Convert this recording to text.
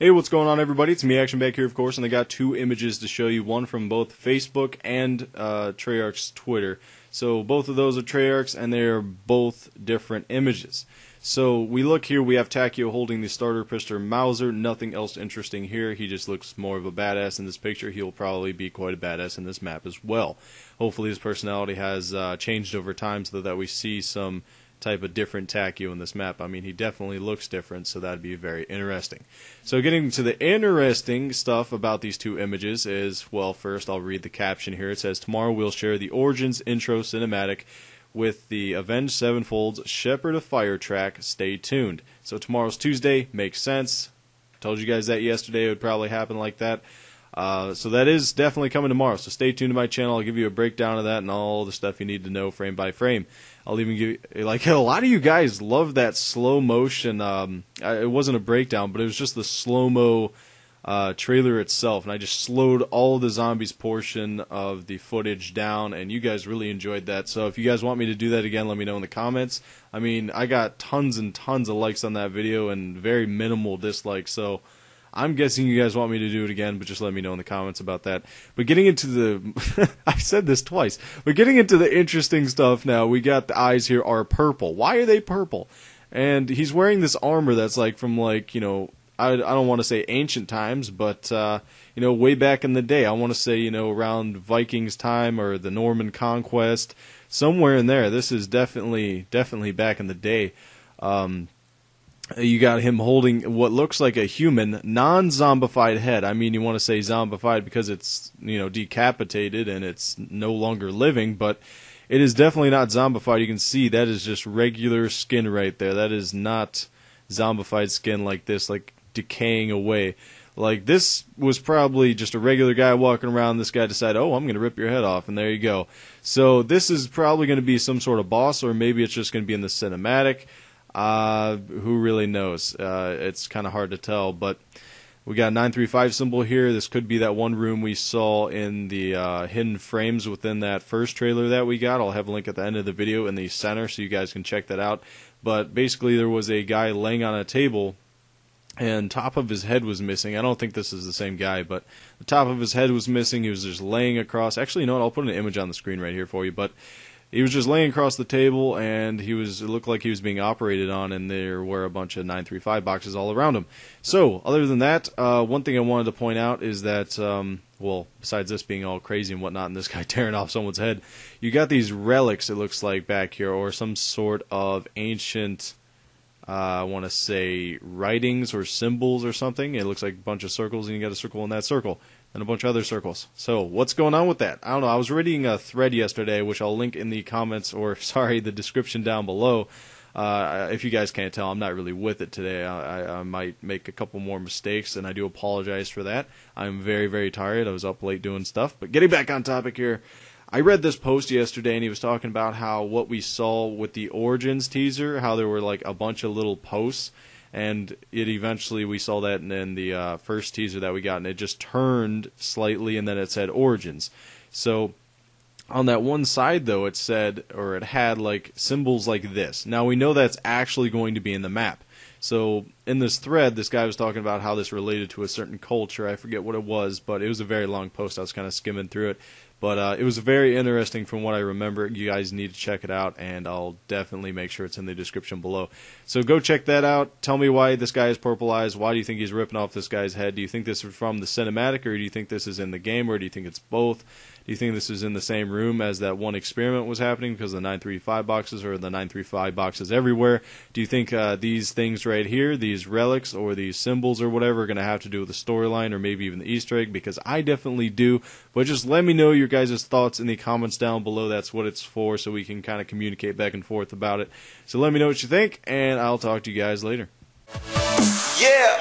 Hey, what's going on, everybody? It's me, Action, back here, of course, and I got two images to show you, one from both Facebook and Treyarch's Twitter. So both of those are Treyarch's, and they are both different images. So we look here, we have Takio holding the starter pistol Mauser, nothing else interesting here. He just looks more of a badass in this picture. He'll probably be quite a badass in this map as well. Hopefully his personality has changed over time so that we see some type of different Takio in this map. I mean, he definitely looks different, so that'd be very interesting. So getting to the interesting stuff about these two images is, well, first I'll read the caption here. It says, tomorrow we'll share the Origins intro cinematic with the Avenged Sevenfold's Shepherd of Fire track. Stay tuned. So tomorrow's Tuesday, makes sense. Told you guys that yesterday it would probably happen like that. So that is definitely coming tomorrow, so stay tuned to my channel. I'll give you a breakdown of that and all the stuff you need to know frame by frame. I'll even give you, like, a lot of you guys love that slow motion, it wasn't a breakdown, but it was just the slow-mo trailer itself, and I just slowed all the zombies portion of the footage down, and you guys really enjoyed that. So if you guys want me to do that again, let me know in the comments. I mean, I got tons and tons of likes on that video and very minimal dislikes, so I'm guessing you guys want me to do it again, but just let me know in the comments about that. But getting into the... I said this twice. But getting into the interesting stuff now, we got the eyes here are purple. Why are they purple? And he's wearing this armor that's like from, like, you know, I don't want to say ancient times, but, you know, way back in the day. I want to say, you know, around Vikings time or the Norman Conquest. Somewhere in there. This is definitely back in the day. You got him holding what looks like a human, non-zombified head. I mean, you want to say zombified because it's, you know, decapitated and it's no longer living, but it is definitely not zombified. You can see that is just regular skin right there. That is not zombified skin like this, like decaying away. Like, this was probably just a regular guy walking around. This guy decided, oh, I'm going to rip your head off, and there you go. So this is probably going to be some sort of boss, or maybe it's just going to be in the cinematic. Who really knows? It's kind of hard to tell, but we got a 935 symbol here. This could be that one room we saw in the hidden frames within that first trailer that we got. I'll have a link at the end of the video in the center so you guys can check that out. But basically there was a guy laying on a table and top of his head was missing. I don't think this is the same guy, but the top of his head was missing. He was just laying across. Actually, you know what? I'll put an image on the screen right here for you, but he was just laying across the table, and it looked like he was being operated on, and there were a bunch of 935 boxes all around him. So, other than that, one thing I wanted to point out is that, well, besides this being all crazy and whatnot, and this guy tearing off someone's head, you got these relics, it looks like, back here, or some sort of ancient, I want to say, writings or symbols or something. It looks like a bunch of circles, and you got a circle in that circle. And a bunch of other circles. So, what's going on with that? I don't know. I was reading a thread yesterday, which I'll link in the comments, or, sorry, the description down below. If you guys can't tell, I'm not really with it today. I might make a couple more mistakes, and I do apologize for that. I'm very, very tired. I was up late doing stuff. But getting back on topic here, I read this post yesterday, and he was talking about how what we saw with the Origins teaser, how there were like a bunch of little posts, and it eventually, we saw that in the first teaser that we got, and it just turned slightly, and then it said Origins. So, on that one side, though, it said, or it had, like, symbols like this. Now, we know that's actually going to be in the map. So, in this thread, this guy was talking about how this related to a certain culture. I forget what it was, but it was a very long post. I was kind of skimming through it. But it was very interesting from what I remember. You guys need to check it out, and I'll definitely make sure it's in the description below. So go check that out. Tell me why this guy has purple eyes. Why do you think he's ripping off this guy's head? Do you think this is from the cinematic, or do you think this is in the game, or do you think it's both? Do you think this is in the same room as that one experiment was happening because the 935 boxes, or the 935 boxes everywhere? Do you think these things right here, these relics or these symbols or whatever, are going to have to do with the storyline or maybe even the Easter egg? Because I definitely do. But just let me know your guys' thoughts in the comments down below. That's what it's for, so we can kind of communicate back and forth about it. So let me know what you think, and I'll talk to you guys later. Yeah.